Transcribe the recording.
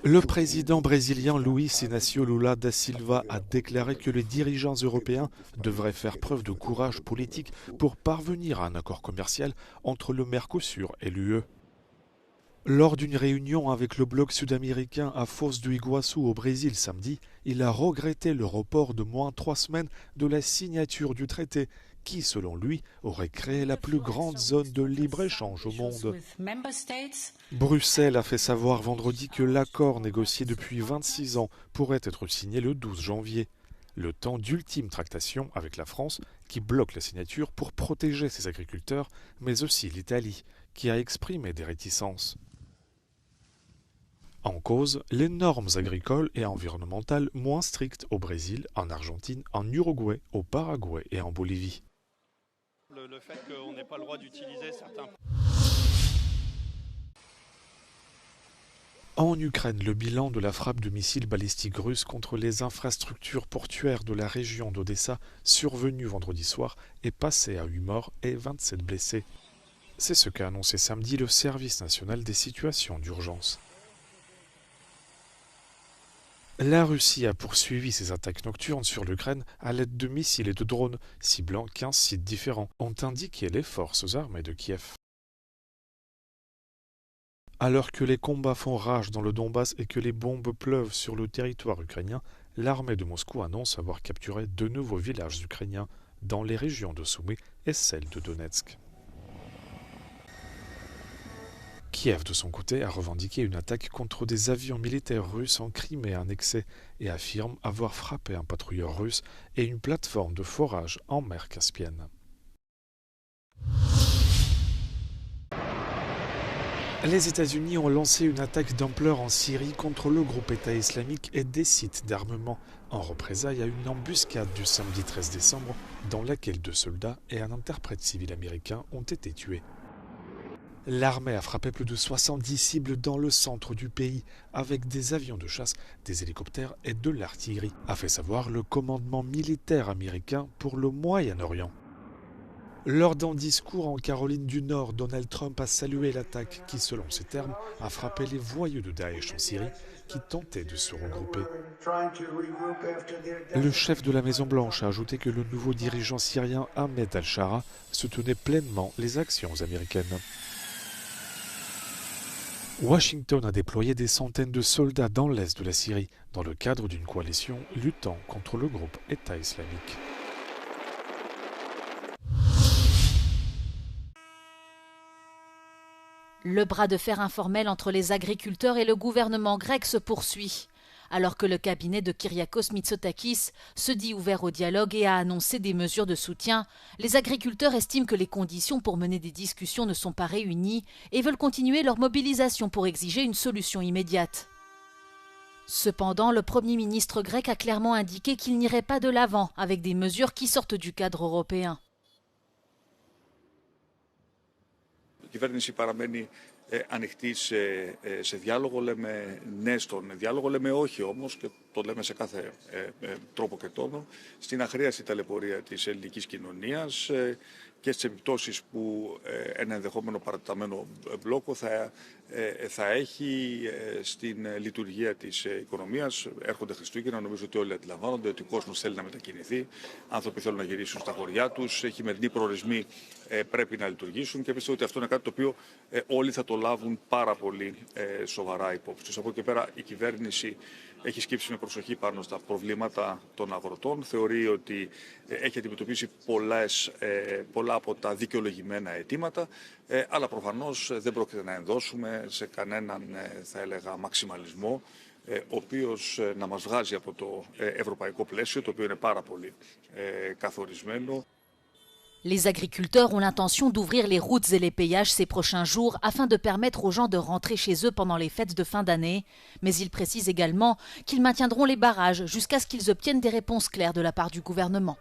Le président brésilien Luiz Inácio Lula da Silva a déclaré que les dirigeants européens devraient faire preuve de courage politique pour parvenir à un accord commercial entre le Mercosur et l'UE. Lors d'une réunion avec le bloc sud-américain à Foz do Iguaçu au Brésil samedi, il a regretté le report de moins 3 semaines de la signature du traité qui, selon lui, aurait créé la plus grande zone de libre-échange au monde. Bruxelles a fait savoir vendredi que l'accord négocié depuis 26 ans pourrait être signé le 12 janvier. Le temps d'ultime tractation avec la France, qui bloque la signature pour protéger ses agriculteurs, mais aussi l'Italie, qui a exprimé des réticences. En cause, les normes agricoles et environnementales moins strictes au Brésil, en Argentine, en Uruguay, au Paraguay et en Bolivie. Le fait qu'on n'ait pas le droit d'utiliser certains... En Ukraine, le bilan de la frappe de missiles balistiques russes contre les infrastructures portuaires de la région d'Odessa, survenue vendredi soir, est passé à 8 morts et 27 blessés. C'est ce qu'a annoncé samedi le Service national des situations d'urgence. La Russie a poursuivi ses attaques nocturnes sur l'Ukraine à l'aide de missiles et de drones, ciblant 15 sites différents, ont indiqué les forces armées de Kiev. Alors que les combats font rage dans le Donbass et que les bombes pleuvent sur le territoire ukrainien, l'armée de Moscou annonce avoir capturé 2 nouveaux villages ukrainiens dans les régions de Soumy et celle de Donetsk. Kiev, de son côté, a revendiqué une attaque contre des avions militaires russes en Crimée annexée et affirme avoir frappé un patrouilleur russe et une plateforme de forage en mer Caspienne. Les États-Unis ont lancé une attaque d'ampleur en Syrie contre le groupe État islamique et des sites d'armement, en représailles à une embuscade du samedi 13 décembre dans laquelle 2 soldats et un interprète civil américain ont été tués. L'armée a frappé plus de 70 cibles dans le centre du pays avec des avions de chasse, des hélicoptères et de l'artillerie, a fait savoir le commandement militaire américain pour le Moyen-Orient. Lors d'un discours en Caroline du Nord, Donald Trump a salué l'attaque qui, selon ses termes, a frappé les voyous de Daesh en Syrie qui tentaient de se regrouper. Le chef de la Maison-Blanche a ajouté que le nouveau dirigeant syrien Ahmed al-Shara soutenait pleinement les actions américaines. Washington a déployé des centaines de soldats dans l'est de la Syrie, dans le cadre d'une coalition luttant contre le groupe État islamique. Le bras de fer informel entre les agriculteurs et le gouvernement grec se poursuit. Alors que le cabinet de Kyriakos Mitsotakis se dit ouvert au dialogue et a annoncé des mesures de soutien, les agriculteurs estiment que les conditions pour mener des discussions ne sont pas réunies et veulent continuer leur mobilisation pour exiger une solution immédiate. Cependant, le Premier ministre grec a clairement indiqué qu'il n'irait pas de l'avant avec des mesures qui sortent du cadre européen. Ανοιχτή σε διάλογο, λέμε ναι στον διάλογο, λέμε όχι όμως, και το λέμε σε κάθε τρόπο και τόνο, στην αχρίαστη ταλαιπωρία της ελληνικής κοινωνίας και στις επιπτώσεις που ένα ενδεχόμενο παρατεταμένο μπλόκο θα έχει στην λειτουργία της οικονομίας. Έρχονται Χριστούγεννα, νομίζω ότι όλοι αντιλαμβάνονται ότι ο κόσμος θέλει να μετακινηθεί, άνθρωποι θέλουν να γυρίσουν στα χωριά τους, χειμερινοί προορισμοί πρέπει να λειτουργήσουν και πιστεύω ότι αυτό είναι κάτι το οποίο όλοι θα το λάβουν πάρα πολύ σοβαρά υπόψη τους. Από εκεί και πέρα η κυβέρνηση έχει σκύψει με προσοχή πάνω στα προβλήματα των αγροτών. Θεωρεί ότι έχει αντιμετωπίσει πολλά από τα δικαιολογημένα αιτήματα, αλλά προφανώς δεν πρόκειται να ενδώσουμε σε κανέναν, θα έλεγα, μαξιμαλισμό, ο οποίος να μας βγάζει από το ευρωπαϊκό πλαίσιο, το οποίο είναι πάρα πολύ καθορισμένο. Les agriculteurs ont l'intention d'ouvrir les routes et les péages ces prochains jours afin de permettre aux gens de rentrer chez eux pendant les fêtes de fin d'année. Mais ils précisent également qu'ils maintiendront les barrages jusqu'à ce qu'ils obtiennent des réponses claires de la part du gouvernement.